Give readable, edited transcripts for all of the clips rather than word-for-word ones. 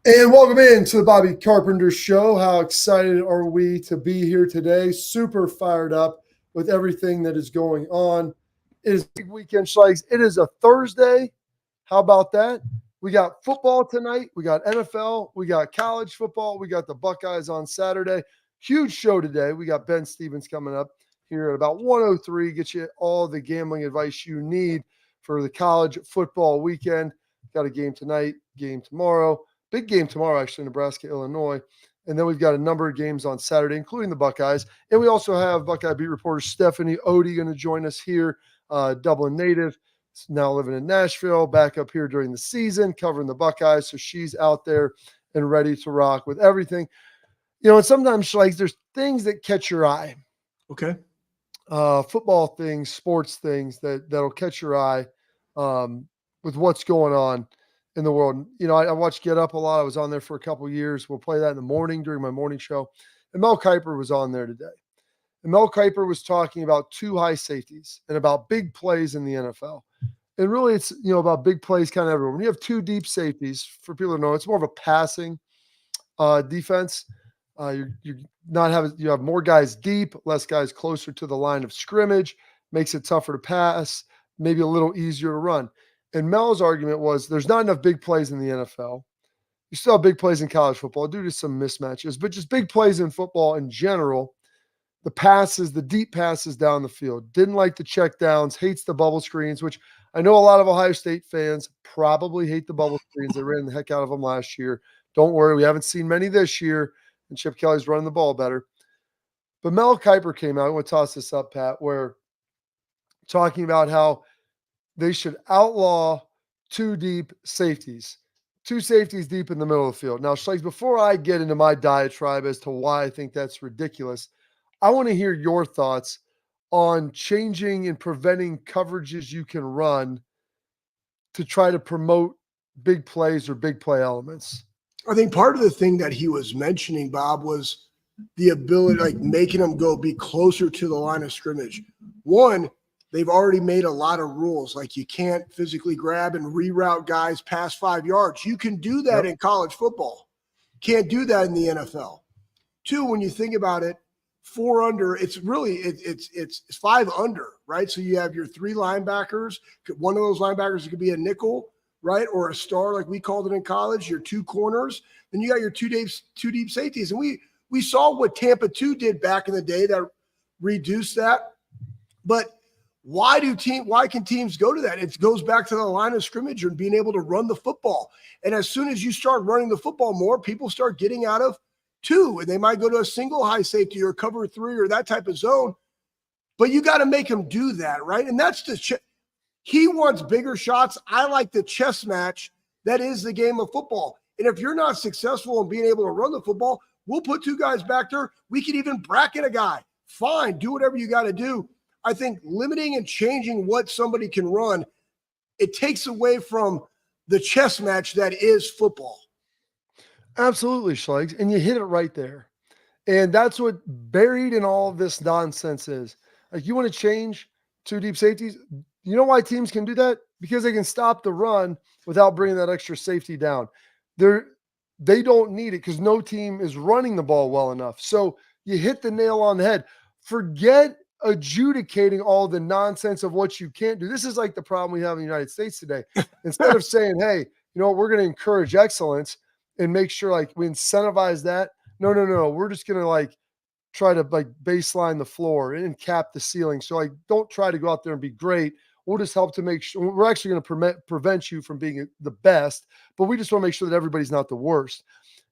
And welcome in to the Bobby Carpenter Show. How excited are we to be here today? Super fired up with everything that is going on. It is a big weekend, Schlegel. It is a Thursday. How about that? We got football tonight. We got NFL. We got college football. We got the Buckeyes on Saturday. Huge show today. We got Ben Stevens coming up here at about 1:03. Get you all the gambling advice you need for the college football weekend. Got a game tonight, game tomorrow. Big game tomorrow, actually, Nebraska, Illinois. And then we've got a number of games on Saturday, including the Buckeyes. And we also have Buckeye beat reporter Steph Otey going to join us here, Dublin native, now living in Nashville, back up here during the season, covering the Buckeyes. So she's out there and ready to rock with everything. You know, and sometimes, like, there's things that catch your eye. Okay. Football things, sports things that'll catch your eye with what's going on in the world. You know, I watched Get Up a lot. I was on there for a couple of years. We'll play that in the morning during my morning show. And Mel Kiper was on there today. And Mel Kiper was talking about two high safeties and about big plays in the NFL. And really, it's, you know, about big plays kind of everywhere. When you have two deep safeties, for people to know, it's more of a passing defense. You have more guys deep, less guys closer to the line of scrimmage, makes it tougher to pass, maybe a little easier to run. And Mel's argument was there's not enough big plays in the NFL. You still have big plays in college football due to some mismatches, but just big plays in football in general. The passes, the deep passes down the field. Didn't like the check downs, hates the bubble screens, which I know a lot of Ohio State fans probably hate the bubble screens. They ran the heck out of them last year. Don't worry, we haven't seen many this year, and Chip Kelly's running the ball better. But Mel Kiper came out, I want to toss this up, Pat, where talking about how they should outlaw two deep safeties, two safeties deep in the middle of the field. Now, Schlegel, before I get into my diatribe as to why I think that's ridiculous, I want to hear your thoughts on changing and preventing coverages you can run to try to promote big plays or big play elements. I think part of the thing that he was mentioning, Bob, was the ability, like making them be closer to the line of scrimmage. One, they've already made a lot of rules, like you can't physically grab and reroute guys past 5 yards. You can do that in college football. Can't do that in the NFL. Two, when you think about it, 4 under, it's really, it's 5 under, right? So you have your 3 linebackers. One of those linebackers could be a nickel, right? Or a star, like we called it in college, your 2 corners. Then you got your two deep safeties. And we saw what Tampa 2 did back in the day that reduced that. But why can teams go to that? It goes back to the line of scrimmage and being able to run the football. And as soon as you start running the football more, people start getting out of 2, and they might go to a single high safety or cover 3 or that type of zone. But you got to make them do that, right? And that's he wants bigger shots. I like the chess match. That is the game of football. And if you're not successful in being able to run the football, we'll put 2 guys back there. We could even bracket a guy. Fine, do whatever you got to do. I think limiting and changing what somebody can run, it takes away from the chess match that is football. Absolutely, Schlegel. And you hit it right there. And that's what buried in all of this nonsense is. Like, you want to change 2 deep safeties? You know why teams can do that? Because they can stop the run without bringing that extra safety down. They don't need it because no team is running the ball well enough. So you hit the nail on the head. Forget adjudicating all the nonsense of what you can't do. This is like the problem we have in the United States today. Instead of saying, hey, you know what, we're going to encourage excellence and make sure like we incentivize that. No. We're just going to try to baseline the floor and cap the ceiling. So don't try to go out there and be great. We'll just help to make sure we're actually going to prevent you from being the best, but we just want to make sure that everybody's not the worst.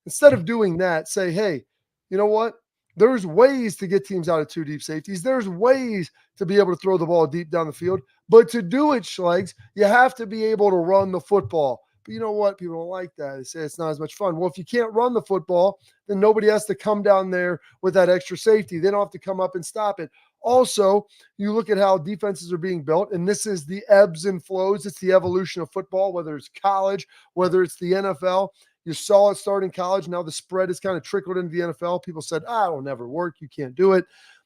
Instead of doing that, say, hey, you know what? There's ways to get teams out of 2 deep safeties. There's ways to be able to throw the ball deep down the field. But to do it, Schlegel, you have to be able to run the football. But you know what? People don't like that. They say it's not as much fun. Well, if you can't run the football, then nobody has to come down there with that extra safety. They don't have to come up and stop it. Also, you look at how defenses are being built, and this is the ebbs and flows. It's the evolution of football, whether it's college, whether it's the NFL. You saw it start in college. Now the spread has kind of trickled into the NFL. People said, it'll never work. You can't do it.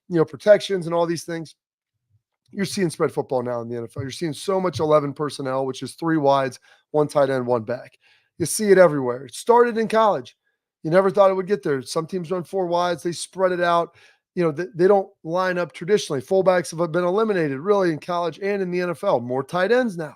You know, protections and all these things. You're seeing spread football now in the NFL. You're seeing so much 11 personnel, which is 3 wides, 1 tight end, 1 back. You see it everywhere. It started in college. You never thought it would get there. Some teams run four wides. They spread it out. They don't line up traditionally. Fullbacks have been eliminated really in college and in the NFL. More tight ends now.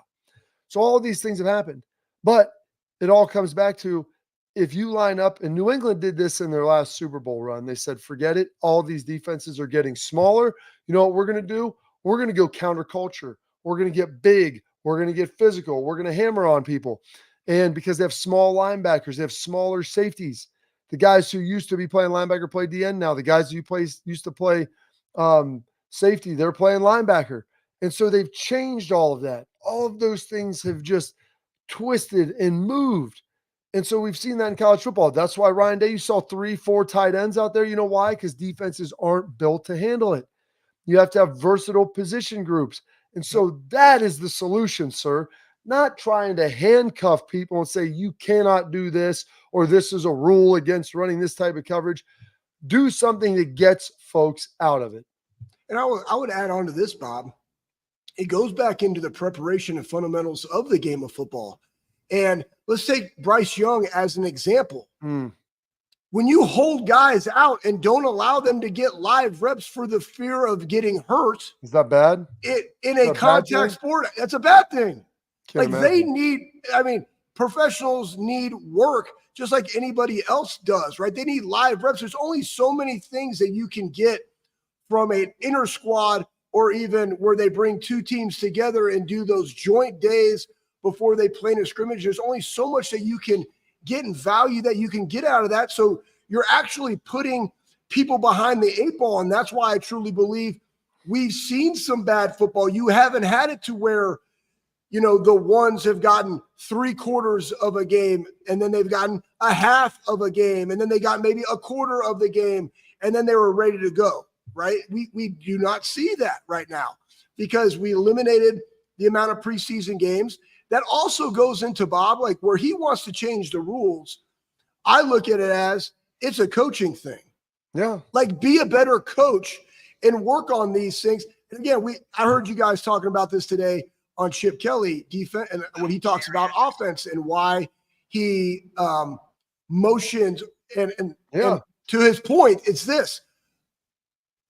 So all of these things have happened. But it all comes back to if you line up, and New England did this in their last Super Bowl run. They said, forget it. All these defenses are getting smaller. You know what we're going to do? We're going to go counterculture. We're going to get big. We're going to get physical. We're going to hammer on people. And because they have small linebackers, they have smaller safeties. The guys who used to be playing linebacker play DN now. The guys who used to play safety, they're playing linebacker. And so they've changed all of that. All of those things have just twisted and moved. And so we've seen that in college football. That's why, Ryan Day, you saw 3-4 tight ends out there. You know why? Because defenses aren't built to handle it. You have to have versatile position groups. And so that is the solution, sir. Not trying to handcuff people and say, you cannot do this, or this is a rule against running this type of coverage. Do something that gets folks out of it. And I would add on to this, Bob. It goes back into the preparation and fundamentals of the game of football. And let's take Bryce Young as an example. When you hold guys out and don't allow them to get live reps for the fear of getting hurt. Is that bad? In a contact sport, that's a bad thing. They need, professionals need work just like anybody else does, right? They need live reps. There's only so many things that you can get from an inter squad, or even where they bring two teams together and do those joint days before they play in a scrimmage. There's only so much that you can get in value that you can get out of that. So you're actually putting people behind the eight ball. And that's why I truly believe we've seen some bad football. You haven't had it to where, the ones have gotten 3/4 of a game, and then they've gotten a half of a game, and then they got maybe a quarter of the game, and then they were ready to go, right? We do not see that right now because we eliminated the amount of preseason games. That also goes into Bob, like where he wants to change the rules. I look at it as it's a coaching thing. Yeah. Like be a better coach and work on these things. And again, I heard you guys talking about this today on Chip Kelly defense, and when he talks about offense and why he motions and to his point, it's this.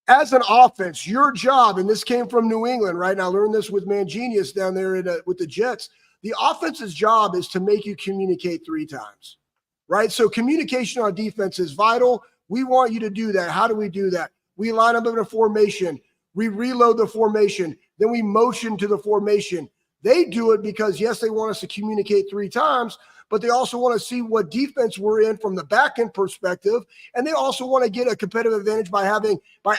As an offense, your job, and this came from New England, right? And I learned this with Mangenius down there with the Jets. The offense's job is to make you communicate 3 times, right? So communication on defense is vital. We want you to do that. How do we do that? We line up in a formation. We reload the formation. Then we motion to the formation. They do it because, yes, they want us to communicate 3 times, but they also want to see what defense we're in from the back end perspective. And they also want to get a competitive advantage by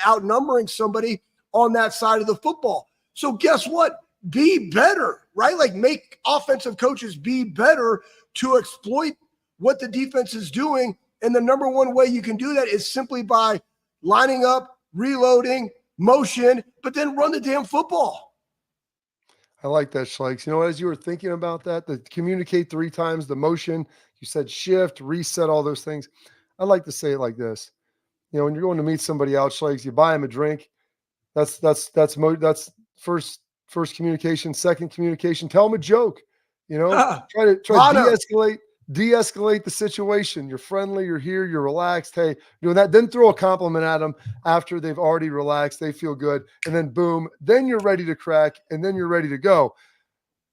outnumbering somebody on that side of the football. So guess what? Be better, right? Like make offensive coaches be better to exploit what the defense is doing. And the number one way you can do that is simply by lining up, reloading, motion, but then run the damn football. I like that, Schlegel. You know, as you were thinking about that, the communicate 3 times, the motion, you said shift, reset, all those things. I like to say it like this. When you're going to meet somebody out, Schlegel, you buy them a drink. That's first communication. Second communication, tell them a joke. Try to de-escalate the situation. You're friendly, you're here, you're relaxed. Hey, doing that. Then throw a compliment at them after they've already relaxed. They feel good. And then boom, then you're ready to crack, and then you're ready to go.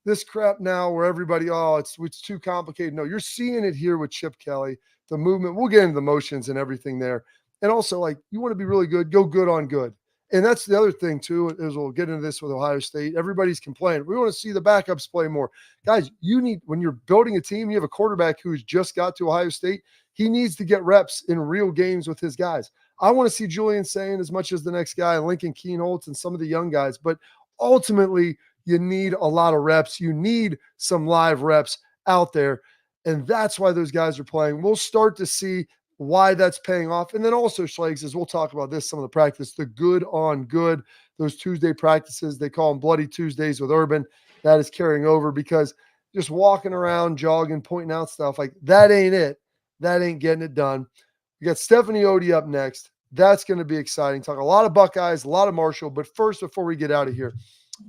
This crap now where everybody, it's too complicated. No, you're seeing it here with Chip Kelly, the movement. We'll get into the motions and everything there. And also, you want to be really good, go good on good. And that's the other thing, too, is we'll get into this with Ohio State. Everybody's complaining. We want to see the backups play more. Guys, when you're building a team, you have a quarterback who's just got to Ohio State. He needs to get reps in real games with his guys. I want to see Julian Sayin as much as the next guy, Lincoln Keenholz, and some of the young guys. But ultimately, you need a lot of reps. You need some live reps out there. And that's why those guys are playing. We'll start to see why that's paying off. And then also, Schlegel, as we'll talk about this, some of the practice, the good on good, those Tuesday practices, they call them Bloody Tuesdays with Urban. That is carrying over because just walking around, jogging, pointing out stuff, that ain't it. That ain't getting it done. We got Stephanie Otey up next. That's going to be exciting. Talk a lot of Buckeyes, a lot of Marshall. But first, before we get out of here,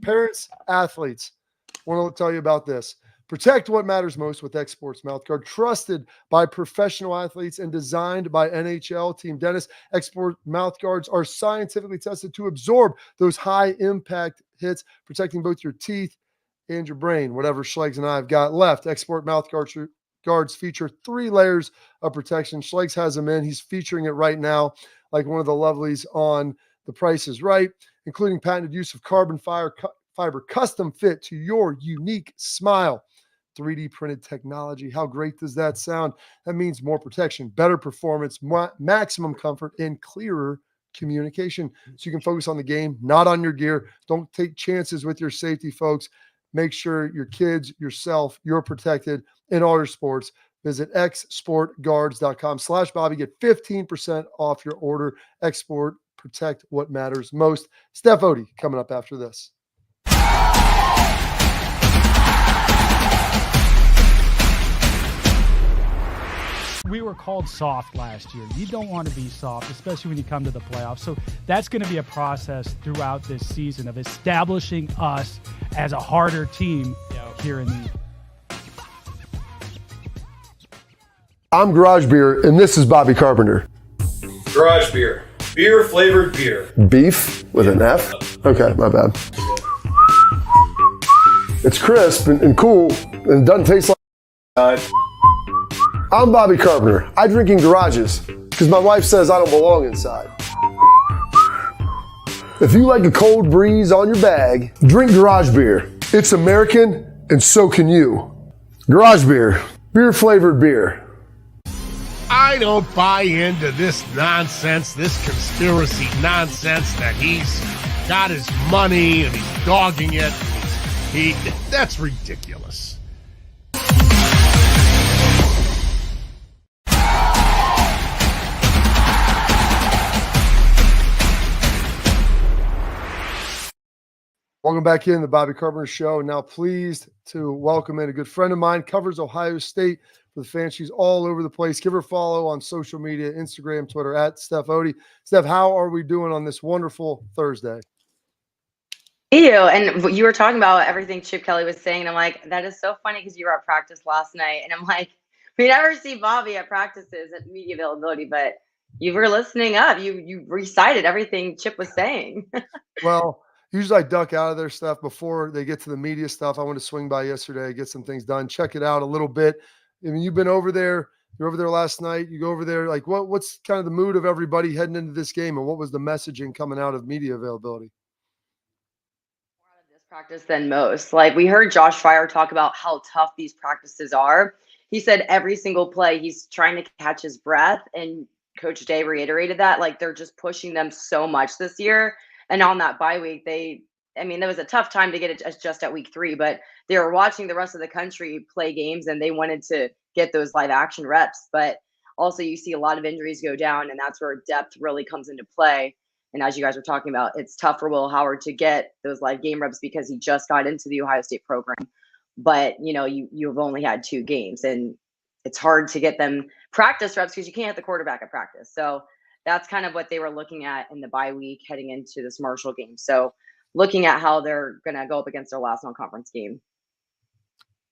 parents, athletes, I want to tell you about this. Protect what matters most with Xport's mouthguard, trusted by professional athletes and designed by NHL team dentists. Xport mouthguards are scientifically tested to absorb those high-impact hits, protecting both your teeth and your brain, whatever Schlegel and I have got left. Xport mouthguards feature 3 layers of protection. Schlegel has them in. He's featuring it right now, like one of the lovelies on The Price is Right, including patented use of carbon fiber custom fit to your unique smile. 3D printed technology. How great does that sound? That means more protection, better performance, maximum comfort, and clearer communication. So you can focus on the game, not on your gear. Don't take chances with your safety, folks. Make sure your kids, yourself, you're protected in all your sports. Visit xsportguards.com/Bobby. Get 15% off your order. Xport, protect what matters most. Steph Otey coming up after this. We were called soft last year. You don't want to be soft, especially when you come to the playoffs. So that's going to be a process throughout this season of establishing us as a harder team here in the. I'm Garage Beer, and this is Bobby Carpenter. Garage Beer. Beer flavored beer. Beef with an F? Okay, my bad. It's crisp and cool, and it doesn't taste like. I'm Bobby Carpenter. I drink in garages because my wife says I don't belong inside. If you like a cold breeze on your bag, drink Garage Beer. It's American, and so can you. Garage Beer. Beer flavored beer. I don't buy into this nonsense, this conspiracy nonsense that he's got his money and he's dogging it. That's ridiculous. Welcome back in the Bobby Carpenter Show. Now pleased to welcome in a good friend of mine, covers Ohio State for the fans. She's all over the place. Give her a follow on social media, Instagram, Twitter, at Steph Otey. Steph, how are we doing on this wonderful Thursday? Ew, and you were talking about everything Chip Kelly was saying, and I'm like, that is so funny because you were at practice last night, and I'm like, we never see Bobby at practices at media availability, but you were listening up. You recited everything Chip was saying. Well, usually I duck out of their stuff before they get to the media stuff. I want to swing by yesterday, get some things done, check it out a little bit. I mean, you've been over there. You're over there last night. You go over there. Like, what's kind of the mood of everybody heading into this game, and what was the messaging coming out of media availability? More out of this practice than most. Like, we heard Josh Fryer talk about how tough these practices are. He said every single play he's trying to catch his breath, and Coach Day reiterated that. Like, they're just pushing them so much this year. And on that bye week, there was a tough time to get it just at week 3, but they were watching the rest of the country play games and they wanted to get those live action reps. But also you see a lot of injuries go down, and that's where depth really comes into play. And as you guys were talking about, it's tough for Will Howard to get those live game reps because he just got into the Ohio State program. But, you've only had 2 games, and it's hard to get them practice reps because you can't have the quarterback at practice. So that's kind of what they were looking at in the bye week heading into this Marshall game. So looking at how they're going to go up against their last non-conference game.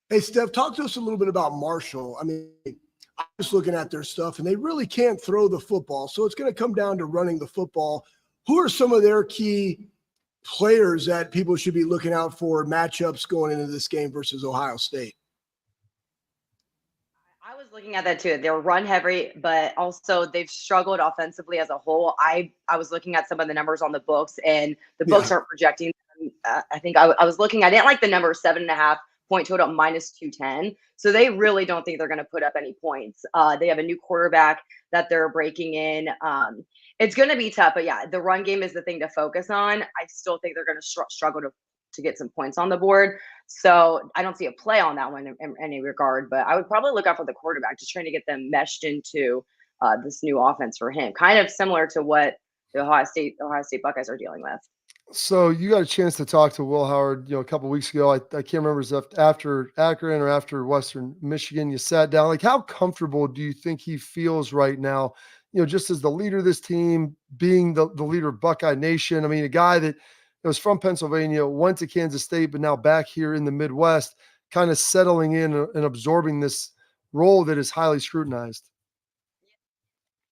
Hey, Steph, talk to us a little bit about Marshall. I mean, I'm just looking at their stuff, and they really can't throw the football. So it's going to come down to running the football. Who are some of their key players that people should be looking out for matchups going into this game versus Ohio State? I was looking at that too. They're run heavy, but also they've struggled offensively as a whole. I was looking at some of the numbers on the books, and the books aren't projecting. I think I was looking. I didn't like the number 7.5 point total -210. So they really don't think they're going to put up any points. They have a new quarterback that they're breaking in. It's going to be tough, but yeah, the run game is the thing to focus on. I still think they're going to struggle to get some points on the board. So I don't see a play on that one in any regard, but I would probably look out for the quarterback, just trying to get them meshed into this new offense for him. Kind of similar to what the Ohio State Buckeyes are dealing with. So you got a chance to talk to Will Howard, a couple of weeks ago. I can't remember if after Akron or after Western Michigan. You sat down. Like, how comfortable do you think he feels right now? Just as the leader of this team, being the leader of Buckeye Nation. I mean, a guy that was from Pennsylvania, went to Kansas State, but now back here in the Midwest, kind of settling in and absorbing this role that is highly scrutinized?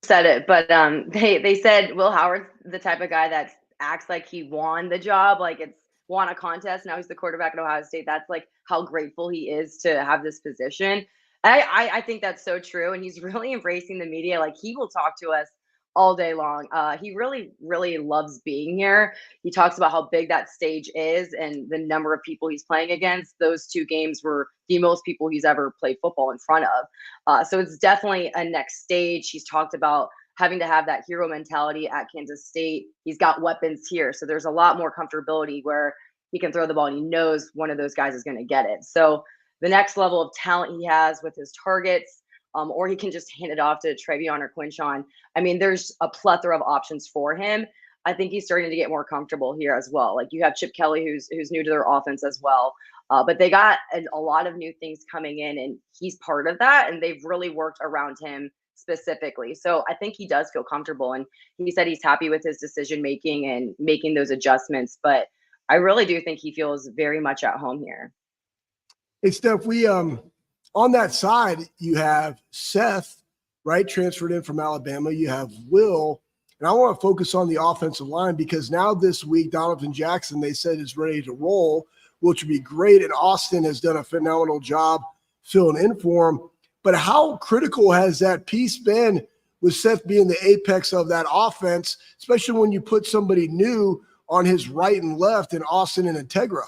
Said it, but they said Will Howard's the type of guy that acts like he won the job, like it's won a contest. Now he's the quarterback at Ohio State. That's like how grateful he is to have this position. I think that's so true, and he's really embracing the media. Like he will talk to us all day long. He really, really loves being here. He talks about how big that stage is and the number of people he's playing against. Those 2 games were the most people he's ever played football in front of. So it's definitely a next stage. He's talked about having to have that hero mentality at Kansas State. He's got weapons here. So there's a lot more comfortability where he can throw the ball and he knows one of those guys is going to get it. So the next level of talent he has with his targets, or he can just hand it off to Travion or Quinshon. I mean, there's a plethora of options for him. I think he's starting to get more comfortable here as well. Like you have Chip Kelly, who's new to their offense as well. But they got a lot of new things coming in, and he's part of that. And they've really worked around him specifically. So I think he does feel comfortable. And he said he's happy with his decision making and making those adjustments. But I really do think he feels very much at home here. Hey, Steph, we on that side, you have Seth, right, transferred in from Alabama. You have Will, and I want to focus on the offensive line because now this week, Donovan Jackson, they said, is ready to roll, which would be great, and Austin has done a phenomenal job filling in for him. But how critical has that piece been with Seth being the apex of that offense, especially when you put somebody new on his right and left in Austin and Integra?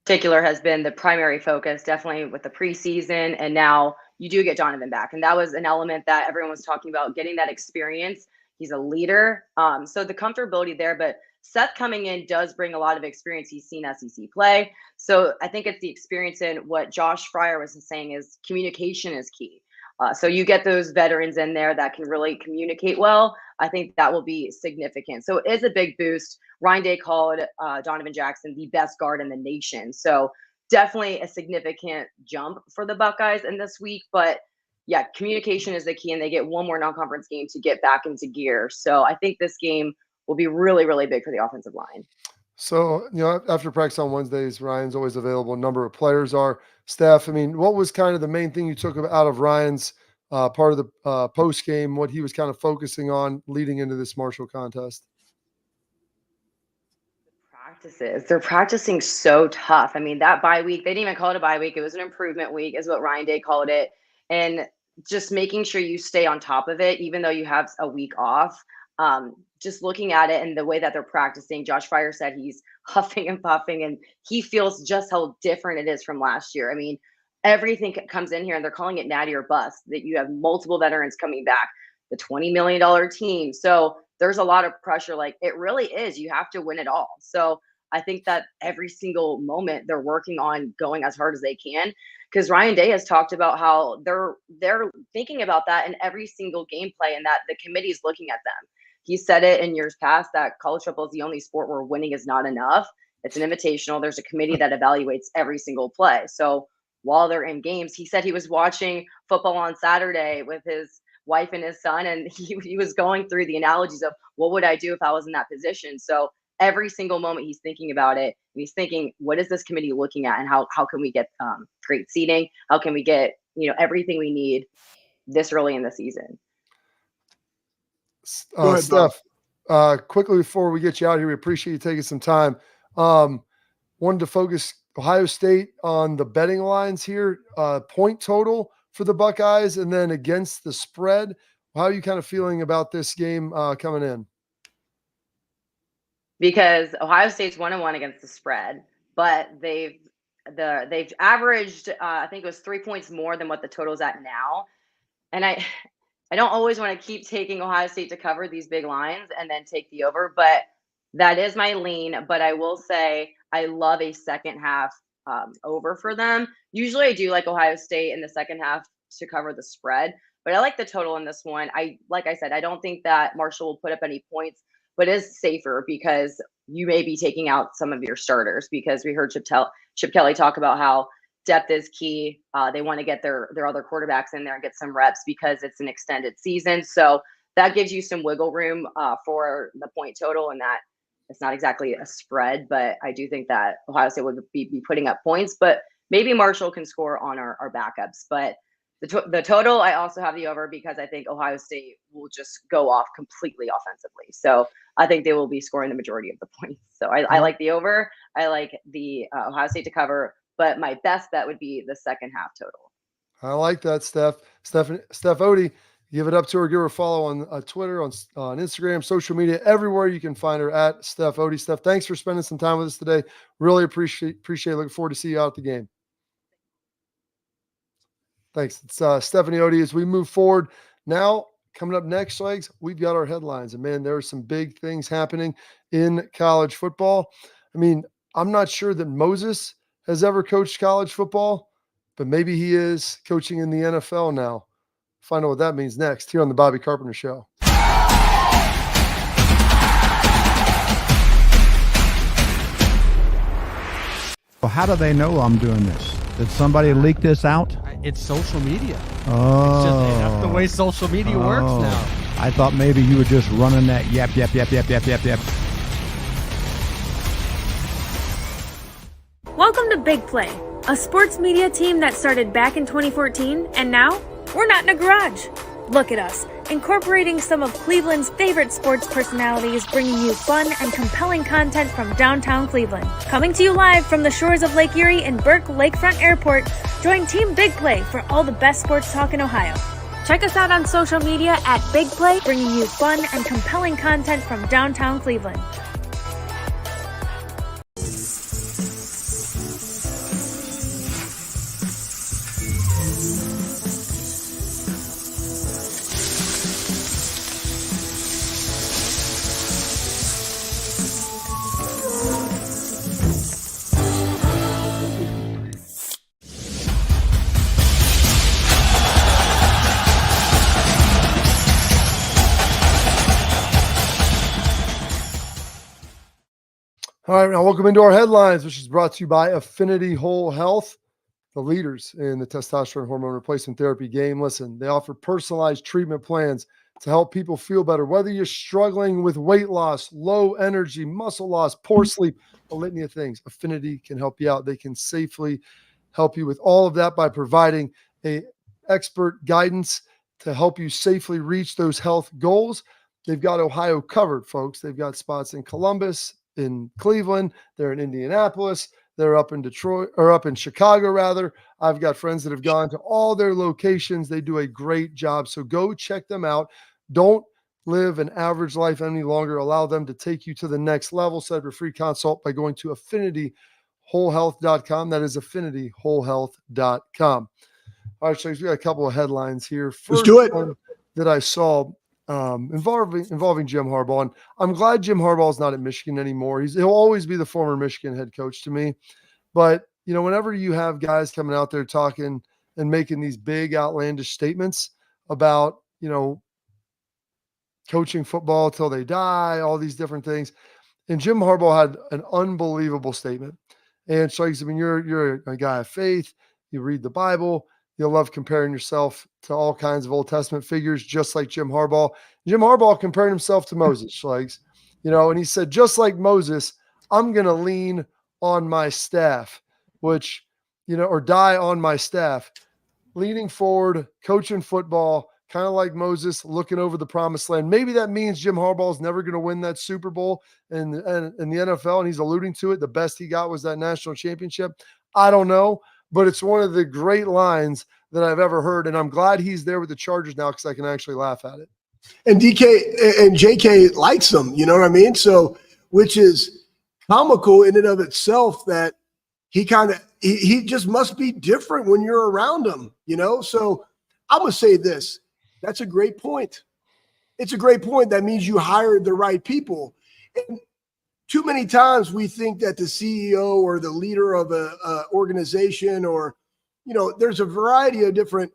Particular has been the primary focus, definitely with the preseason, and now you do get Donovan back, and that was an element that everyone was talking about, getting that experience. He's a leader, so the comfortability there. But Seth coming in does bring a lot of experience. He's seen SEC play, so I think it's the experience. And what Josh Fryer was saying is communication is key. So you get those veterans in there that can really communicate well. I think that will be significant. So it is a big boost. Ryan Day called Donovan Jackson the best guard in the nation. So definitely a significant jump for the Buckeyes in this week. But yeah, communication is the key, and they get one more non-conference game to get back into gear. So I think this game will be really, really big for the offensive line. So, after practice on Wednesdays, Ryan's always available. A number of players are. Steph, I mean, what was kind of the main thing you took out of Ryan's part of the post game, what he was kind of focusing on leading into this Marshall contest? Practices. They're practicing so tough. I mean, that bye week, they didn't even call it a bye week. It was an improvement week, is what Ryan Day called it. And just making sure you stay on top of it, even though you have a week off. Just looking at it and the way that they're practicing, Josh Fryer said he's huffing and puffing, and he feels just how different it is from last year. I mean, everything comes in here, and they're calling it natty or bust, that you have multiple veterans coming back, the $20 million team. So there's a lot of pressure. Like, it really is. You have to win it all. So I think that every single moment they're working on going as hard as they can, because Ryan Day has talked about how they're thinking about that in every single gameplay, and that the committee is looking at them. He said it in years past that college football is the only sport where winning is not enough. It's an invitational. There's a committee that evaluates every single play. So while they're in games, he said he was watching football on Saturday with his wife and his son, and he was going through the analogies of what would I do if I was in that position. So every single moment he's thinking about it, and he's thinking, what is this committee looking at, and how can we get great seating? How can we get everything we need this early in the season? Go ahead, Steph, quickly before we get you out here, we appreciate you taking some time. Wanted to focus Ohio State on the betting lines here, point total for the Buckeyes, and then against the spread. How are you kind of feeling about this game coming in? Because Ohio State's 1-1 against the spread, but they've averaged I think it was 3 points more than what the total's at now. And I don't always want to keep taking Ohio State to cover these big lines and then take the over, but that is my lean. But I will say I love a second half over for them. Usually I do like Ohio State in the second half to cover the spread, but I like the total in this one. Like I said, I don't think that Marshall will put up any points, but it's safer because you may be taking out some of your starters, because we heard Chip Kelly talk about how depth is key. They want to get their other quarterbacks in there and get some reps because it's an extended season. So that gives you some wiggle room for the point total, and that It's not exactly a spread, but I do think that Ohio State would be putting up points, but maybe Marshall can score on our backups. But the total, I also have the over because I think Ohio State will just go off completely offensively. So I think they will be scoring the majority of the points. So I like the over. I like the Ohio State to cover, but my best bet would be the second half total. I like that, Steph Otey. Give it up to her. Give her a follow on Twitter, on Instagram, social media, everywhere you can find her at Steph Otey. Steph, thanks for spending some time with us today. Really appreciate it. Looking forward to see you out at the game. Thanks. It's Stephanie Otey. As we move forward now, coming up next, Schlegs, we've got our headlines. And, man, there are some big things happening in college football. I mean, I'm not sure that Moses has ever coached college football, but maybe he is coaching in the NFL now. Find out what that means next here on the Bobby Carpenter Show. Well, how do they know I'm doing this? Did somebody leak this out? It's social media. Oh. It's just that's the way social media works now. I thought maybe you were just running that yap. Welcome to Big Play, a sports media team that started back in 2014, and now we're not in a garage. Look at us, incorporating some of Cleveland's favorite sports personalities, bringing you fun and compelling content from downtown Cleveland. Coming to you live from the shores of Lake Erie and Burke Lakefront Airport, join Team Big Play for all the best sports talk in Ohio. Check us out on social media at Big Play, bringing you fun and compelling content from downtown Cleveland. All right, now welcome into our headlines, which is brought to you by Affinity Whole Health, the leaders in the testosterone hormone replacement therapy game. Listen, they offer personalized treatment plans to help people feel better, whether you're struggling with weight loss, low energy, muscle loss, poor sleep, a litany of things. Affinity can help you out. They can safely help you with all of that by providing expert guidance to help you safely reach those health goals. They've got Ohio covered, folks. They've got spots in Columbus, in Cleveland, they're in Indianapolis, they're up in Detroit, or up in Chicago, rather. I've got friends that have gone to all their locations. They do a great job. So go check them out. Don't live an average life any longer. Allow them to take you to the next level. Set up your free consult by going to AffinityWholeHealth.com. That is AffinityWholeHealth.com. All right, so we got a couple of headlines here. Let's do it. That I saw involving Jim Harbaugh. And I'm glad Jim Harbaugh is not at Michigan anymore. He'll always be the former Michigan head coach to me. But, you know, whenever you have guys coming out there talking and making these big outlandish statements about, you know, coaching football till they die, all these different things. And Jim Harbaugh had an unbelievable statement. And so, I mean, you're a guy of faith. You read the Bible. You'll love comparing yourself to all kinds of Old Testament figures, just like Jim Harbaugh. Jim Harbaugh comparing himself to Moses, Schlegs, you know, and he said, just like Moses, I'm going to lean on my staff, which, you know, or die on my staff, leaning forward, coaching football, kind of like Moses, looking over the promised land. Maybe that means Jim Harbaugh is never going to win that Super Bowl in the NFL, and he's alluding to it. The best he got was that national championship. I don't know. But it's one of the great lines that I've ever heard. And I'm glad he's there with the Chargers now because I can actually laugh at it. And DK and JK likes him, you know what I mean? So, which is comical in and of itself that he just must be different when you're around him, you know? So I'm going to say this. That's a great point. It's a great point. That means you hired the right people. And too many times we think that the CEO or the leader of a organization, or, you know, there's a variety of different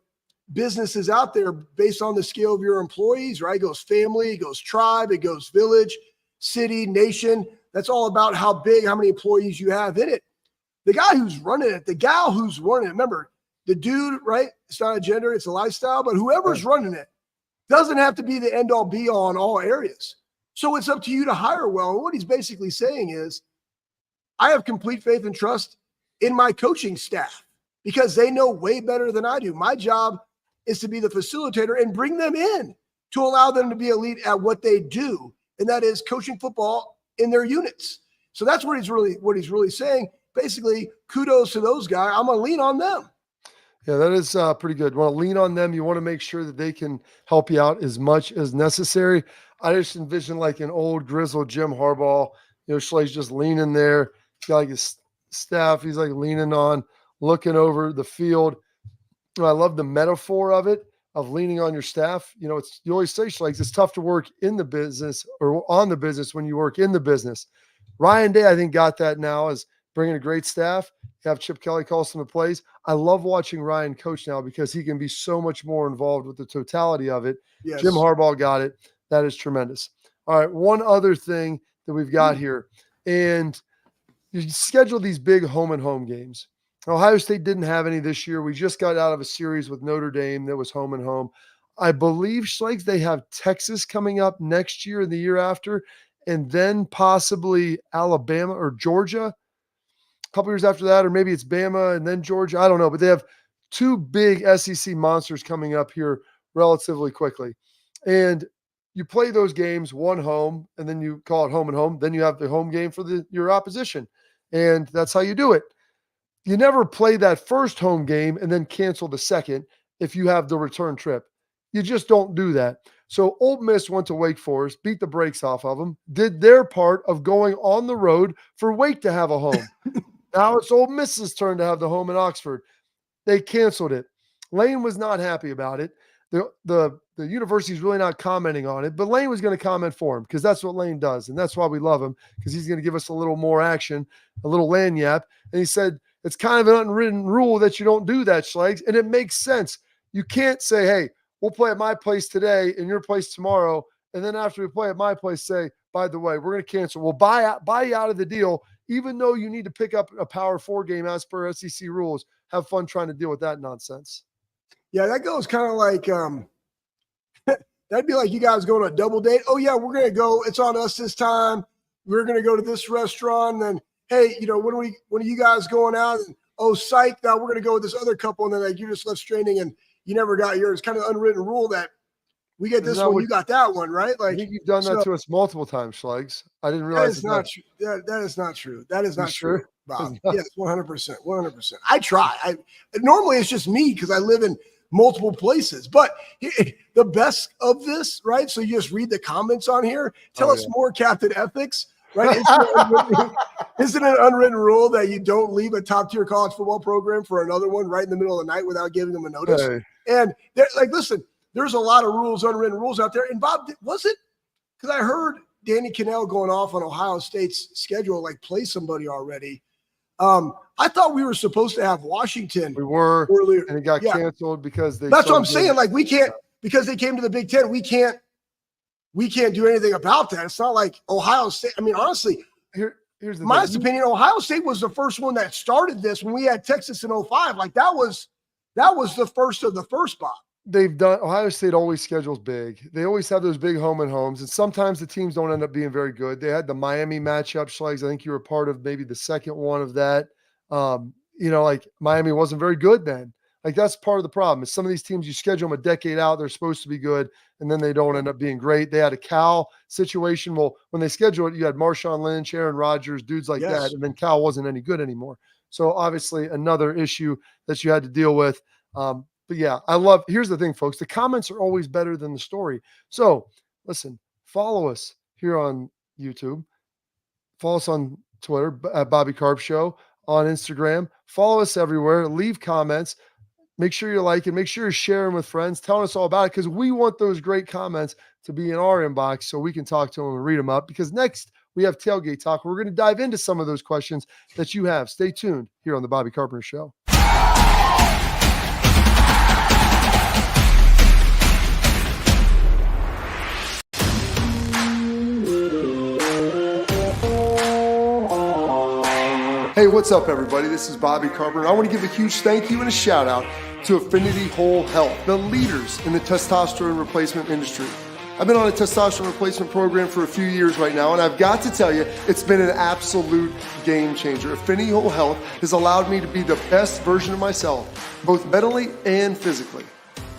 businesses out there based on the scale of your employees, right? It goes family, it goes tribe, it goes village, city, nation. That's all about how big, how many employees you have in it. The guy who's running it, the gal who's running it, remember, the dude, right? It's not a gender, it's a lifestyle, but whoever's running it doesn't have to be the end all be all in all areas. So it's up to you to hire well. And what he's basically saying is, I have complete faith and trust in my coaching staff because they know way better than I do. My job is to be the facilitator and bring them in to allow them to be elite at what they do, and that is coaching football in their units. So that's what he's really saying. Basically, kudos to those guys. I'm gonna lean on them. Yeah, that is pretty good. You want to lean on them. You want to make sure that they can help you out as much as necessary. I just envision like an old grizzled Jim Harbaugh. Schlegel's just leaning there. He's got like his staff. He's like leaning on, looking over the field. I love the metaphor of it, of leaning on your staff. You always say, Schlegel, it's tough to work in the business or on the business when you work in the business. Ryan Day, I think, got that now as bringing a great staff. You have Chip Kelly call some of the plays. I love watching Ryan coach now because he can be so much more involved with the totality of it. Yes. Jim Harbaugh got it. That is tremendous. All right, one other thing that we've got here, and you schedule these big home and home games. Ohio State didn't have any this year. We just got out of a series with Notre Dame that was home and home. I believe, Schlegel, they have Texas coming up next year and the year after, and then possibly Alabama or Georgia a couple years after that, or maybe it's Bama and then Georgia. I don't know, but they have two big SEC monsters coming up here relatively quickly. And you play those games one home, and then you call it home and home. Then you have the home game for your opposition, and that's how you do it. You never play that first home game and then cancel the second if you have the return trip. You just don't do that. So Ole Miss went to Wake Forest, beat the brakes off of them, did their part of going on the road for Wake to have a home. Now it's Ole Miss's turn to have the home in Oxford. They canceled it. Lane was not happy about it. The university's really not commenting on it, but Lane was going to comment for him because that's what Lane does, and that's why we love him, because he's going to give us a little more action, a little lanyap. And he said, it's kind of an unwritten rule that you don't do that, Schlegel, and it makes sense. You can't say, hey, we'll play at my place today and your place tomorrow, and then after we play at my place, say, by the way, we're going to cancel. We'll buy you out of the deal, even though you need to pick up a Power 4 game as per SEC rules. Have fun trying to deal with that nonsense. Yeah, that goes kind of like that'd be like you guys going on a double date. Oh, yeah, we're going to go. It's on us this time. We're going to go to this restaurant. And then, hey, when are you guys going out? And, oh, psych, now we're going to go with this other couple. And then like, you just left straining and you never got yours. Kind of unwritten rule that we get this one, you got that one, right? Like, I think you've done that to us multiple times, Schlegel. I didn't realize that is not true. That is not true. That is not true, Bob. Yes, 100%. 100%. I try. Normally it's just me because I live in multiple places. But the best of this, right? So you just read the comments on here. Tell us more, Captain Ethics, right? Isn't it an unwritten rule that you don't leave a top-tier college football program for another one right in the middle of the night without giving them a notice? Hey. And listen, there's a lot of rules, unwritten rules out there. And Bob, was it? Because I heard Danny Cannell going off on Ohio State's schedule, like play somebody already. I thought we were supposed to have Washington. We were earlier, and it got canceled because they. That's what I'm saying. Like we can't, because they came to the Big Ten. We can't do anything about that. It's not like Ohio State. I mean, honestly, here's the my opinion. Ohio State was the first one that started this when we had Texas in 05. Like that was the first of the first, Bob. Ohio State always schedules big. They always have those big home and homes, and sometimes the teams don't end up being very good. They had the Miami matchup, Schlegel. I think you were part of maybe the second one of that. Like Miami wasn't very good then. Like that's part of the problem. Is some of these teams you schedule them a decade out, they're supposed to be good, and then they don't end up being great. They had a Cal situation. Well, when they scheduled it, you had Marshawn Lynch, Aaron Rodgers, dudes like that, and then Cal wasn't any good anymore. So obviously another issue that you had to deal with. But yeah, here's the thing, folks. The comments are always better than the story. So listen, follow us here on YouTube. Follow us on Twitter at Bobby Carp Show, on Instagram. Follow us everywhere. Leave comments. Make sure you're liking. Make sure you're sharing with friends, telling us all about it, because we want those great comments to be in our inbox so we can talk to them and read them up. Because next we have Tailgate Talk. We're going to dive into some of those questions that you have. Stay tuned here on the Bobby Carpenter Show. Hey, what's up, everybody? This is Bobby Carpenter. I want to give a huge thank you and a shout out to Affinity Whole Health, the leaders in the testosterone replacement industry. I've been on a testosterone replacement program for a few years right now, and I've got to tell you, it's been an absolute game changer. Affinity Whole Health has allowed me to be the best version of myself, both mentally and physically.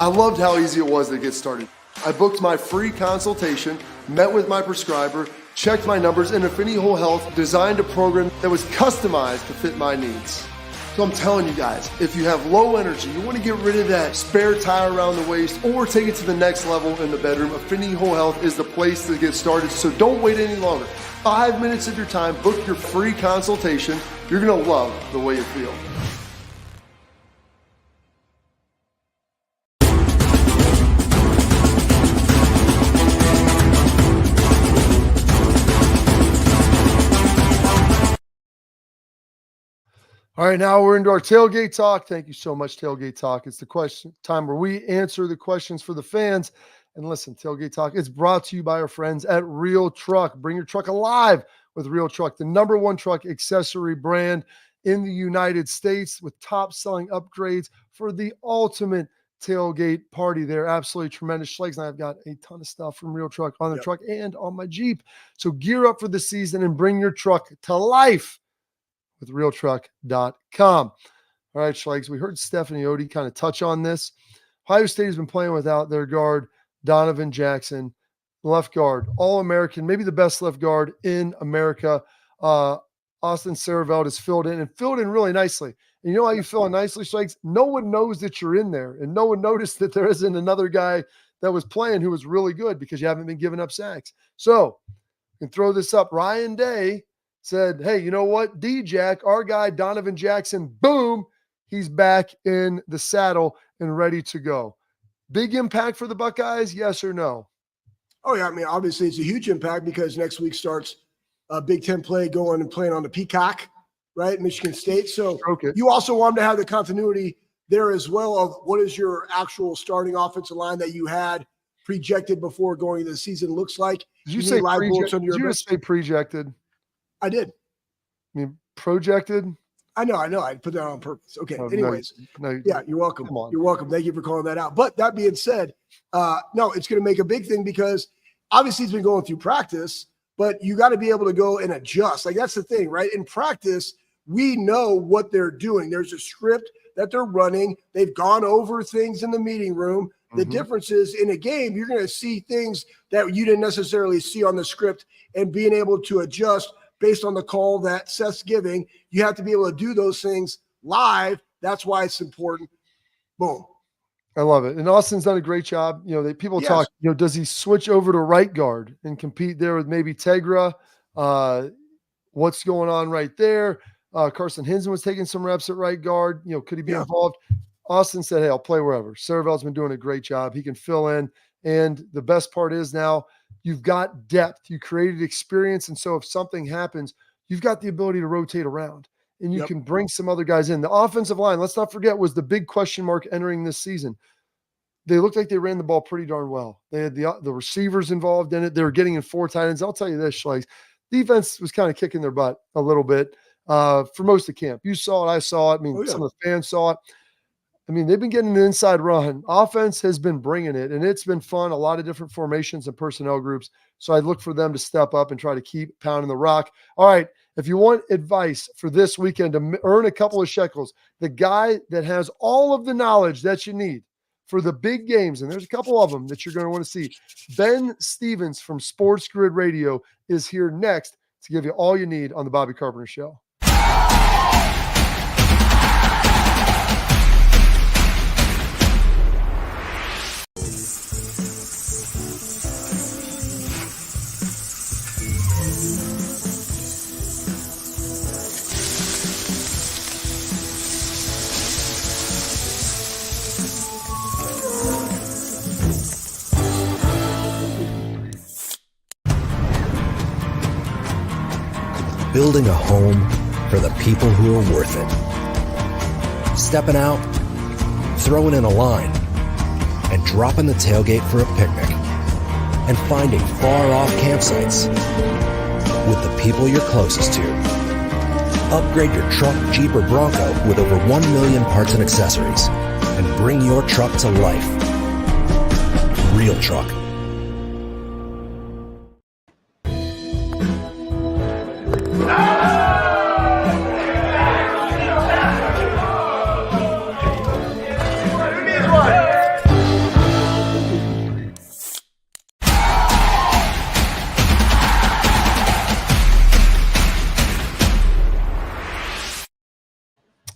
I loved how easy it was to get started. I booked my free consultation, met with my prescriber, checked my numbers, and Affinity Whole Health designed a program that was customized to fit my needs. So I'm telling you guys, if you have low energy, you want to get rid of that spare tire around the waist or take it to the next level in the bedroom, Affinity Whole Health is the place to get started. So don't wait any longer. 5 minutes of your time, book your free consultation. You're going to love the way you feel. All right, now we're into our tailgate talk. Thank you so much, Tailgate Talk. It's the question time where we answer the questions for the fans. And listen, Tailgate Talk is brought to you by our friends at Real Truck. Bring your truck alive with Real Truck, the #1 truck accessory brand in the United States with top-selling upgrades for the ultimate tailgate party. They're absolutely tremendous. Schlegel and I have got a ton of stuff from Real Truck on the truck and on my Jeep. So gear up for the season and bring your truck to life with realtruck.com. All right, Schlegel, we heard Steph Otey kind of touch on this. Ohio State has been playing without their guard, Donovan Jackson, left guard, All-American, maybe the best left guard in America. Austin 𝗟𝗓𝗪𝗘 has filled in really nicely. And you know how you fill in nicely, Schlegel? No one knows that you're in there, and no one noticed that there isn't another guy that was playing who was really good because you haven't been giving up sacks. So you can throw this up. Ryan Day said, hey, you know what? D-Jack, our guy, Donovan Jackson, boom, he's back in the saddle and ready to go. Big impact for the Buckeyes, yes or no? Oh, yeah. I mean, obviously it's a huge impact because next week starts a Big Ten play going and playing on the Peacock, right, Michigan State. So you also want to have the continuity there as well of what is your actual starting offensive line that you had projected before going into the season looks like. Did you say projected? I did. I mean, projected? I know. I put that on purpose. Okay. Oh, anyways. No, yeah, you're welcome. You're welcome. Thank you for calling that out. But that being said, no, it's going to make a big thing because obviously he's been going through practice, but you got to be able to go and adjust. Like that's the thing, right? In practice, we know what they're doing. There's a script that they're running. They've gone over things in the meeting room. The difference is in a game, you're going to see things that you didn't necessarily see on the script and being able to adjust based on the call that Seth's giving. You have to be able to do those things live. That's why it's important. Boom. I love it. And Austin's done a great job. You know, people talk, does he switch over to right guard and compete there with maybe Tegra? What's going on right there? Carson Hinson was taking some reps at right guard. You know, could he be involved? Austin said, hey, I'll play wherever. 𝗟𝗓𝗪𝗘's been doing a great job. He can fill in. And the best part is now you've got depth. You created experience. And so if something happens, you've got the ability to rotate around and you can bring some other guys in. The offensive line, let's not forget, was the big question mark entering this season. They looked like they ran the ball pretty darn well. They had the receivers involved in it. They were getting in 4 tight ends. I'll tell you this, Schlegel, defense was kind of kicking their butt a little bit for most of camp. You saw it. I saw it. I mean, some of the fans saw it. I mean, they've been getting an inside run. Offense has been bringing it, and it's been fun. A lot of different formations and personnel groups. So I look for them to step up and try to keep pounding the rock. All right, if you want advice for this weekend to earn a couple of shekels, the guy that has all of the knowledge that you need for the big games, and there's a couple of them that you're going to want to see, Ben Stevens from Sports Grid Radio is here next to give you all you need on the Bobby Carpenter Show. Building a home for the people who are worth it. Stepping out, throwing in a line, and dropping the tailgate for a picnic. And finding far-off campsites with the people you're closest to. Upgrade your truck, Jeep, or Bronco with over 1 million parts and accessories. And bring your truck to life. Real Truck.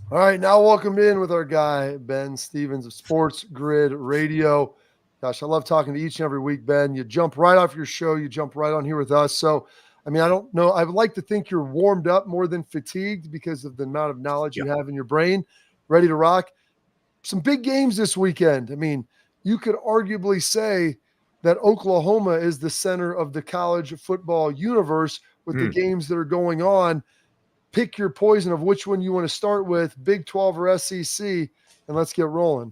All right, now welcome in with our guy, Ben Stevens of Sports Grid Radio. Gosh, I love talking to each and every week, Ben. You jump right off your show. You jump right on here with us. So, I mean, I don't know. I would like to think you're warmed up more than fatigued because of the amount of knowledge you have in your brain, ready to rock. Some big games this weekend. I mean, you could arguably say that Oklahoma is the center of the college football universe with the games that are going on. Pick your poison of which one you want to start with, Big 12 or SEC, and let's get rolling.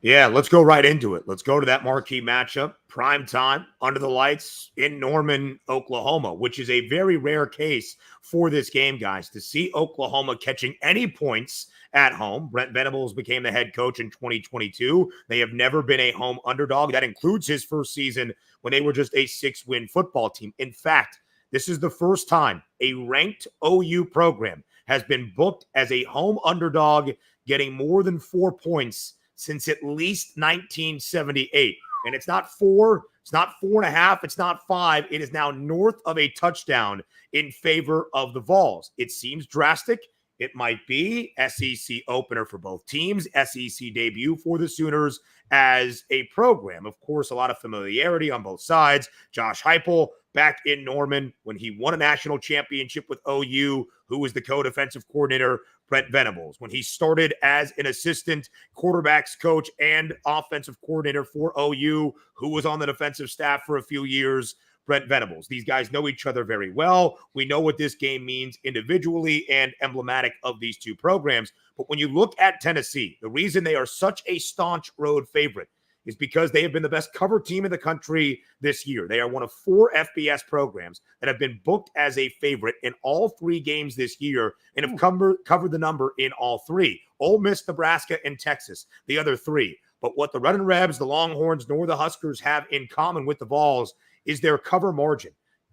Yeah, let's go right into it. Let's go to that marquee matchup, prime time, under the lights in Norman, Oklahoma, which is a very rare case for this game, guys, to see Oklahoma catching any points at home. Brent Venables became the head coach in 2022. They have never been a home underdog. That includes his first season when they were just a 6-win football team. In fact, this is the first time a ranked OU program has been booked as a home underdog, getting more than 4 points since at least 1978. And it's not 4, it's not 4.5, it's not 5. It is now north of a touchdown in favor of the Vols. It seems drastic. It might be SEC opener for both teams, SEC debut for the Sooners as a program. Of course, a lot of familiarity on both sides. Josh Heupel back in Norman when he won a national championship with OU, who was the co-defensive coordinator, Brent Venables. When he started as an assistant quarterbacks coach and offensive coordinator for OU, who was on the defensive staff for a few years, Brent Venables. These guys know each other very well. We know what this game means individually and emblematic of these two programs. But when you look at Tennessee, the reason they are such a staunch road favorite is because they have been the best cover team in the country this year. They are one of 4 FBS programs that have been booked as a favorite in all 3 games this year and have covered the number in all 3. Ole Miss, Nebraska, and Texas, the other 3. But what the Red and Rebs, the Longhorns, nor the Huskers have in common with the Vols is their cover margin.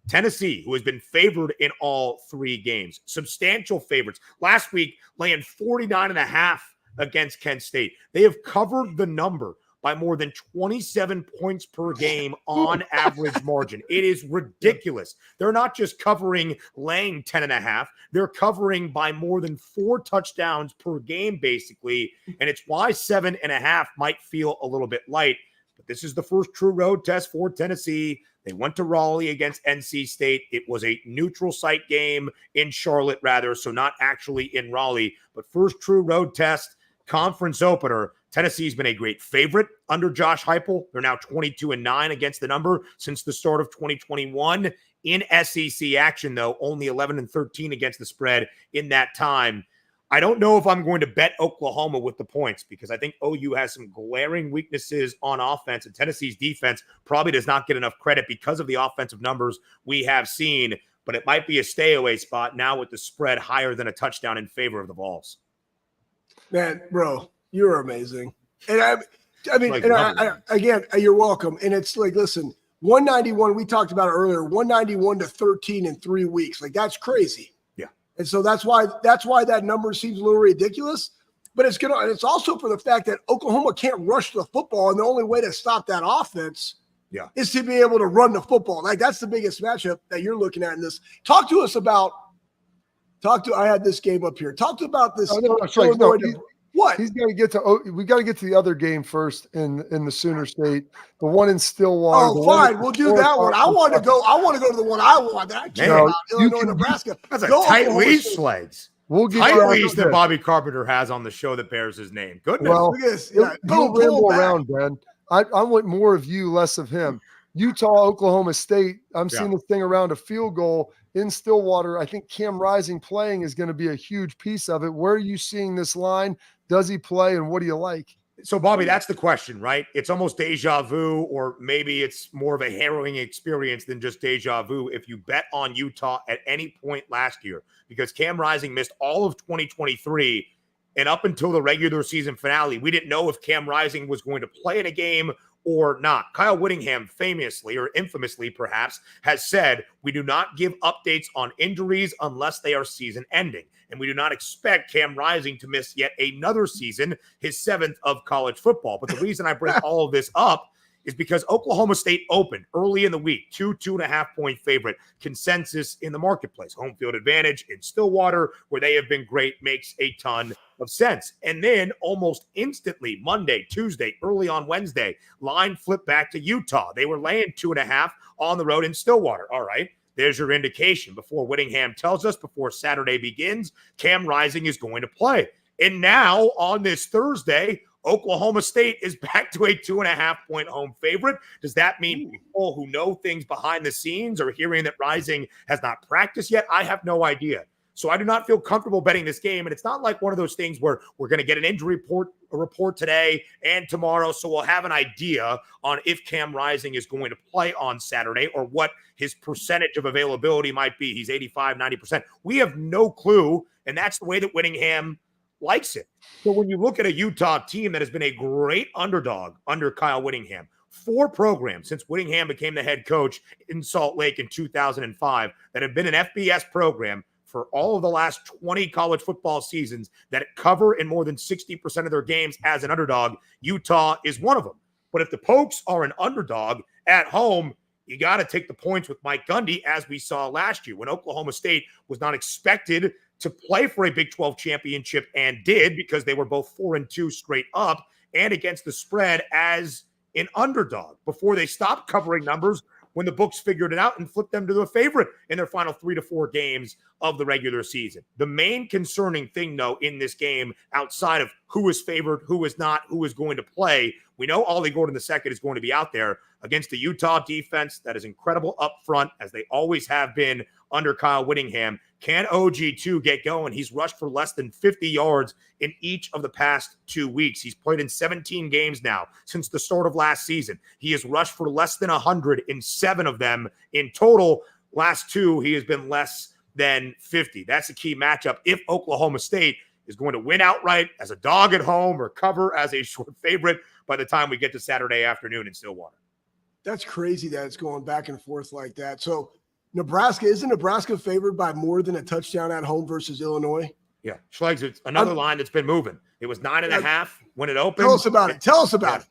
Tennessee, who has been favored in all 3 games, substantial favorites. Last week, laying 49.5 against Kent State. They have covered the number by more than 27 points per game on average margin. It is ridiculous. They're not just covering laying 10.5. They're covering by more than 4 touchdowns per game, basically. And it's why 7.5 might feel a little bit light. But this is the first true road test for Tennessee. They went to Raleigh against NC State. It was a neutral site game in Charlotte, rather, so not actually in Raleigh. But first true road test, conference opener. Tennessee's been a great favorite under Josh Heupel. They're now 22-9 against the number since the start of 2021. In SEC action, though, only 11-13 against the spread in that time. I don't know if I'm going to bet Oklahoma with the points because I think OU has some glaring weaknesses on offense, and Tennessee's defense probably does not get enough credit because of the offensive numbers we have seen. But it might be a stay-away spot now with the spread higher than a touchdown in favor of the Vols. Man, bro, you're amazing. And I mean, Like, and again, you're welcome. And it's like, listen, 191, we talked about it earlier, 191-13 in 3 weeks. Like, that's crazy. Yeah. And so that's why that number seems a little ridiculous. But it's also for the fact that Oklahoma can't rush the football, and the only way to stop that offense is to be able to run the football. Like, that's the biggest matchup that you're looking at in this. I had this game up here. Talk to about this. What? He's got to get to. We got to get to the other game first in the Sooner State, the one in Stillwater. Oh, fine, we'll do that one. I want to go to the one I want. That I care about. Illinois, Nebraska. That's a tight leash, Schlegel. We'll get tight leash that Bobby Carpenter has on the show that bears his name. Goodness. Well, don't ramble around, Ben. I want more of you, less of him. Utah, Oklahoma State. I'm seeing this thing around a field goal in Stillwater. I think Cam Rising playing is going to be a huge piece of it. Where are you seeing this line? Does he play, and what do you like? So, Bobby, that's the question, right? It's almost deja vu, or maybe it's more of a harrowing experience than just deja vu if you bet on Utah at any point last year, because Cam Rising missed all of 2023, and up until the regular season finale, we didn't know if Cam Rising was going to play in a game or not. Kyle Whittingham famously, or infamously perhaps, has said, we do not give updates on injuries unless they are season ending. And we do not expect Cam Rising to miss yet another season, his 7th of college football. But the reason I bring all of this up is because Oklahoma State opened early in the week, 2.5-point favorite, consensus in the marketplace. Home field advantage in Stillwater, where they have been great, makes a ton of sense. And then almost instantly, Monday, Tuesday, early on Wednesday, line flipped back to Utah. They were laying 2.5 on the road in Stillwater. All right, there's your indication. Before Whittingham tells us, before Saturday begins, Cam Rising is going to play. And now on this Thursday, Oklahoma State is back to a 2.5-point home favorite. Does that mean people who know things behind the scenes are hearing that Rising has not practiced yet? I have no idea. So I do not feel comfortable betting this game. And it's not like one of those things where we're going to get an injury report today and tomorrow. So we'll have an idea on if Cam Rising is going to play on Saturday or what his percentage of availability might be. He's 85, 90%. We have no clue. And that's the way that Whittingham likes it. So when you look at a Utah team that has been a great underdog under Kyle Whittingham, 4 programs since Whittingham became the head coach in Salt Lake in 2005 that have been an FBS program for all of the last 20 college football seasons that cover in more than 60% of their games as an underdog, Utah is one of them. But if the Pokes are an underdog at home, you got to take the points with Mike Gundy, as we saw last year when Oklahoma State was not expected to play for a Big 12 championship and did, because they were both 4-2 straight up and against the spread as an underdog before they stopped covering numbers when the books figured it out and flipped them to the favorite in their final 3 to 4 games of the regular season. The main concerning thing, though, in this game, outside of who is favored, who is not, who is going to play, we know Ollie Gordon II is going to be out there against the Utah defense that is incredible up front, as they always have been under Kyle Whittingham. Can OG2 get going? He's rushed for less than 50 yards in each of the past 2 weeks. He's played in 17 games now since the start of last season. He has rushed for less than 100 in 7 of them in total. Last 2, he has been less than 50. That's a key matchup if Oklahoma State is going to win outright as a dog at home or cover as a short favorite by the time we get to Saturday afternoon in Stillwater. That's crazy that it's going back and forth like that. So isn't Nebraska favored by more than a touchdown at home versus Illinois? Yeah. Schlegel, it's another line that's been moving. It was 9.5 when it opened. Tell us about it. Tell us about it.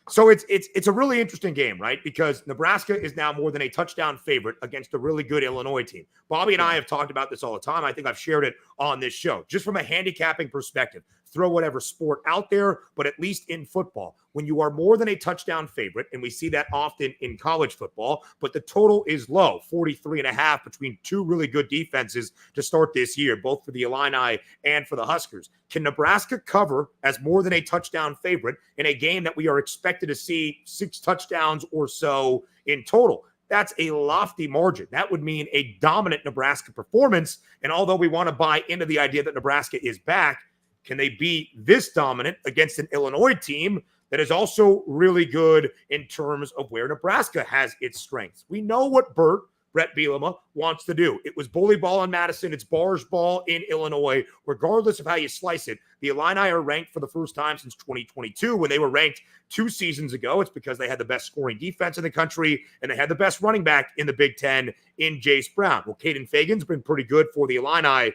So it's a really interesting game, right? Because Nebraska is now more than a touchdown favorite against a really good Illinois team. Bobby and I have talked about this all the time. I think I've shared it on this show. Just from a handicapping perspective, throw whatever sport out there, but at least in football, when you are more than a touchdown favorite, and we see that often in college football, but the total is low, 43.5 between 2 really good defenses to start this year, both for the Illini and for the Huskers. Can Nebraska cover as more than a touchdown favorite in a game that we are expected to see 6 touchdowns or so in total? That's a lofty margin. That would mean a dominant Nebraska performance. And although we want to buy into the idea that Nebraska is back, can they be this dominant against an Illinois team that is also really good in terms of where Nebraska has its strengths? We know what Brett Bielema wants to do. It was bully ball in Madison. It's barge ball in Illinois. Regardless of how you slice it, the Illini are ranked for the first time since 2022. When they were ranked 2 seasons ago, it's because they had the best scoring defense in the country and they had the best running back in the Big Ten in Jace Brown. Well, Caden Fagan's been pretty good for the Illini,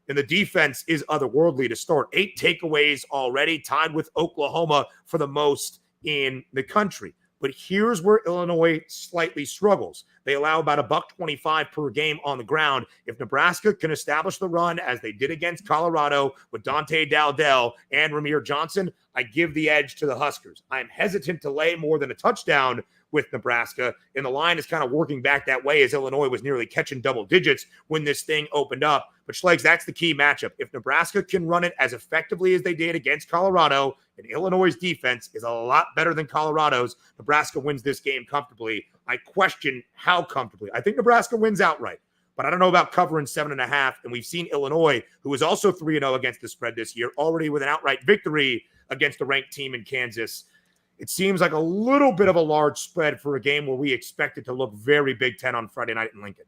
and the defense is otherworldly to start. 8 takeaways already, tied with Oklahoma for the most in the country. But here's where Illinois slightly struggles. They allow about $1.25 per game on the ground. If Nebraska can establish the run as they did against Colorado with Dante Dowdell and Ramir Johnson, I give the edge to the Huskers. I am hesitant to lay more than a touchdown with Nebraska, and the line is kind of working back that way as Illinois was nearly catching double digits when this thing opened up. But Schlegs, that's the key matchup. If Nebraska can run it as effectively as they did against Colorado, and Illinois' defense is a lot better than Colorado's, Nebraska wins this game comfortably. I question how comfortably. I think Nebraska wins outright, but I don't know about covering 7.5. And we've seen Illinois, who is also 3-0 against the spread this year, already with an outright victory against a ranked team in Kansas. It seems like a little bit of a large spread for a game where we expect it to look very Big Ten on Friday night in Lincoln.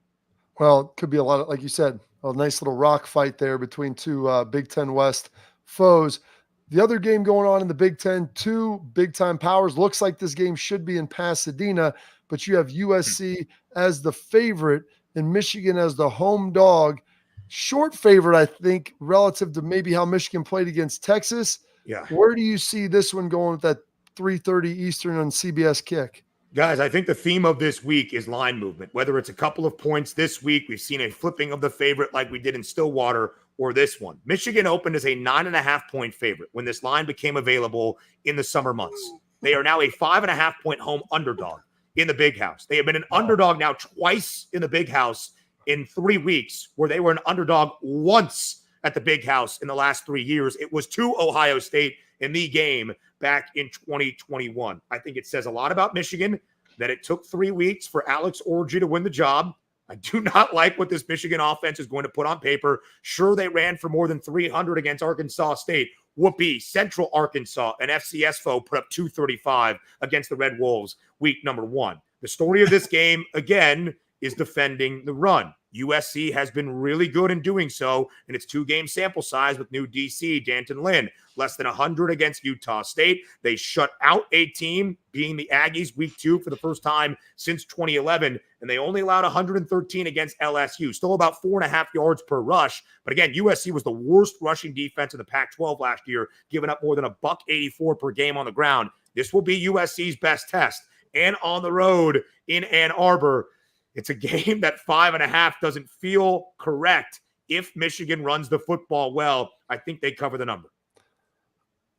Well, it could be a lot of, like you said, a nice little rock fight there between 2 Big Ten West foes. The other game going on in the Big Ten, 2 big-time powers. Looks like this game should be in Pasadena, but you have USC as the favorite and Michigan as the home dog. Short favorite, I think, relative to maybe how Michigan played against Texas. Yeah. Where do you see this one going with that 3:30 Eastern on CBS kick? Guys, I think the theme of this week is line movement. Whether it's a couple of points this week, we've seen a flipping of the favorite like we did in Stillwater, or this one. Michigan opened as a 9.5-point favorite when this line became available in the summer months. They are now a 5.5-point home underdog in the Big House. They have been an underdog now twice in the Big House in 3 weeks, where they were an underdog once at the Big House in the last 3 years. It was to Ohio State in the game back in 2021. I think it says a lot about Michigan that it took 3 weeks for Alex Orji to win the job. I do not like what this Michigan offense is going to put on paper. Sure, they ran for more than 300 against Arkansas State. Whoopee, Central Arkansas, an FCS foe, put up 235 against the Red Wolves week number 1. The story of this game, again, is defending the run. USC has been really good in doing so, and it's 2-game sample size with new DC, Danton Lynn. Less than 100 against Utah State. They shut out a team, being the Aggies, week 2 for the first time since 2011, and they only allowed 113 against LSU. Still about 4.5 yards per rush. But again, USC was the worst rushing defense in the Pac-12 last year, giving up more than $184 per game on the ground. This will be USC's best test. And on the road in Ann Arbor, it's a game that 5.5 doesn't feel correct. If Michigan runs the football well, I think they cover the number.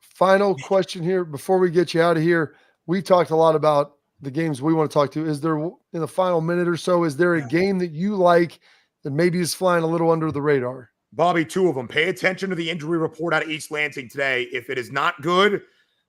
Final question here before we get you out of here. We talked a lot about the games we want to talk to. Is there, in the final minute or so, is there a game that you like that maybe is flying a little under the radar? Bobby, 2 of them. Pay attention to the injury report out of East Lansing today. If it is not good,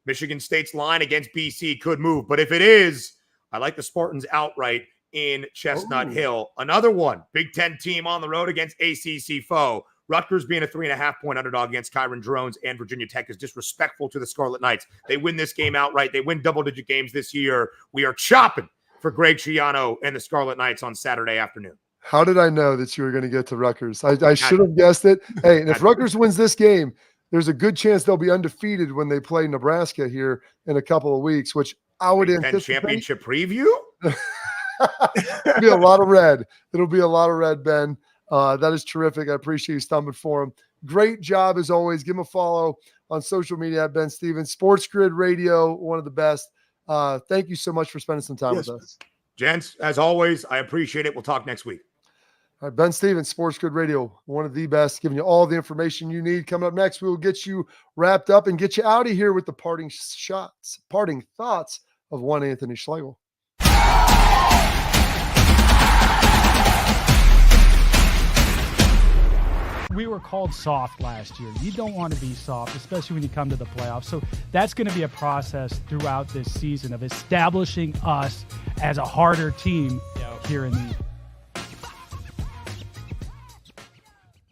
Michigan State's line against BC could move. But if it is, I like the Spartans outright in Chestnut Hill. Another one, Big Ten team on the road against ACC foe. Rutgers being a 3.5-point underdog against Kyron Drones and Virginia Tech is disrespectful to the Scarlet Knights. They win this game outright. They win double-digit games this year. We are chopping for Greg Schiano and the Scarlet Knights on Saturday afternoon. How did I know that you were going to get to Rutgers? I should have guessed it. Hey, and if Rutgers wins this game, there's a good chance they'll be undefeated when they play Nebraska here in a couple of weeks, which I would anticipate. Championship preview? It'll be a lot of red. It'll be a lot of red, Ben. That is terrific. I appreciate you stumbling for him. Great job as always. Give him a follow on social media at Ben Stevens. Sports Grid Radio, one of the best. Thank you so much for spending some time with us. Gents, as always, I appreciate it. We'll talk next week. All right, Ben Stevens, Sports Grid Radio, one of the best, giving you all the information you need. Coming up next, we will get you wrapped up and get you out of here with the parting thoughts of one Anthony Schlegel. We were called soft last year. You don't want to be soft, especially when you come to the playoffs. So that's going to be a process throughout this season of establishing us as a harder team here in the.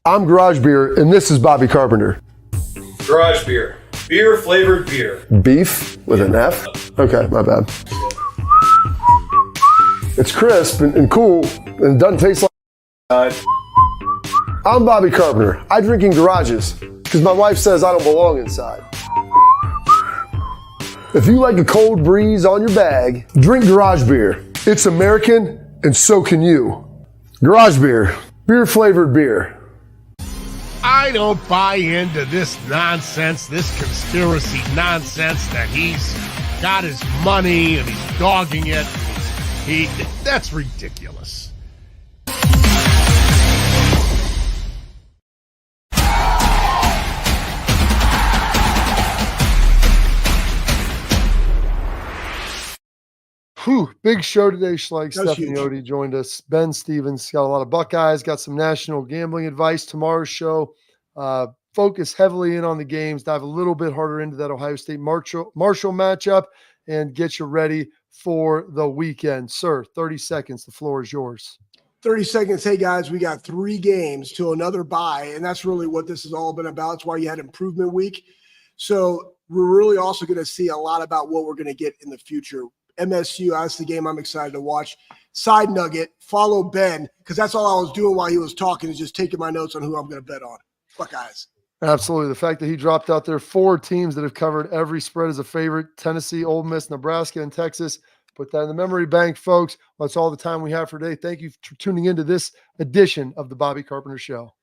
I'm Garage Beer, and this is Bobby Carpenter. Garage beer. Beer flavored beer. Beef with an F? Okay, my bad. It's crisp and cool, and it doesn't taste like. I'm Bobby Carpenter. I drink in garages because my wife says I don't belong inside. If you like a cold breeze on your bag, drink Garage Beer. It's American, and so can you. Garage Beer. Beer flavored beer. I don't buy into this nonsense, this conspiracy nonsense that he's got his money and he's dogging it. That's ridiculous. Big show today, Schlegel. Steph huge. Otey joined us. Ben Stevens got a lot of Buckeyes, got some national gambling advice. Tomorrow's show, focus heavily in on the games, dive a little bit harder into that Ohio State-Marshall matchup, and get you ready for the weekend. Sir, 30 seconds. The floor is yours. 30 seconds. Hey, guys, we got 3 games to another bye, and that's really what this has all been about. That's why you had improvement week. So we're really also going to see a lot about what we're going to get in the future. MSU, that's the game I'm excited to watch. Side nugget, follow Ben, because that's all I was doing while he was talking, is just taking my notes on who I'm going to bet on. Buckeyes. Absolutely. The fact that he dropped out there 4 teams that have covered every spread as a favorite: Tennessee, Ole Miss, Nebraska, and Texas. Put that in the memory bank, folks. That's all the time we have for today. Thank you for tuning into this edition of the Bobby Carpenter Show.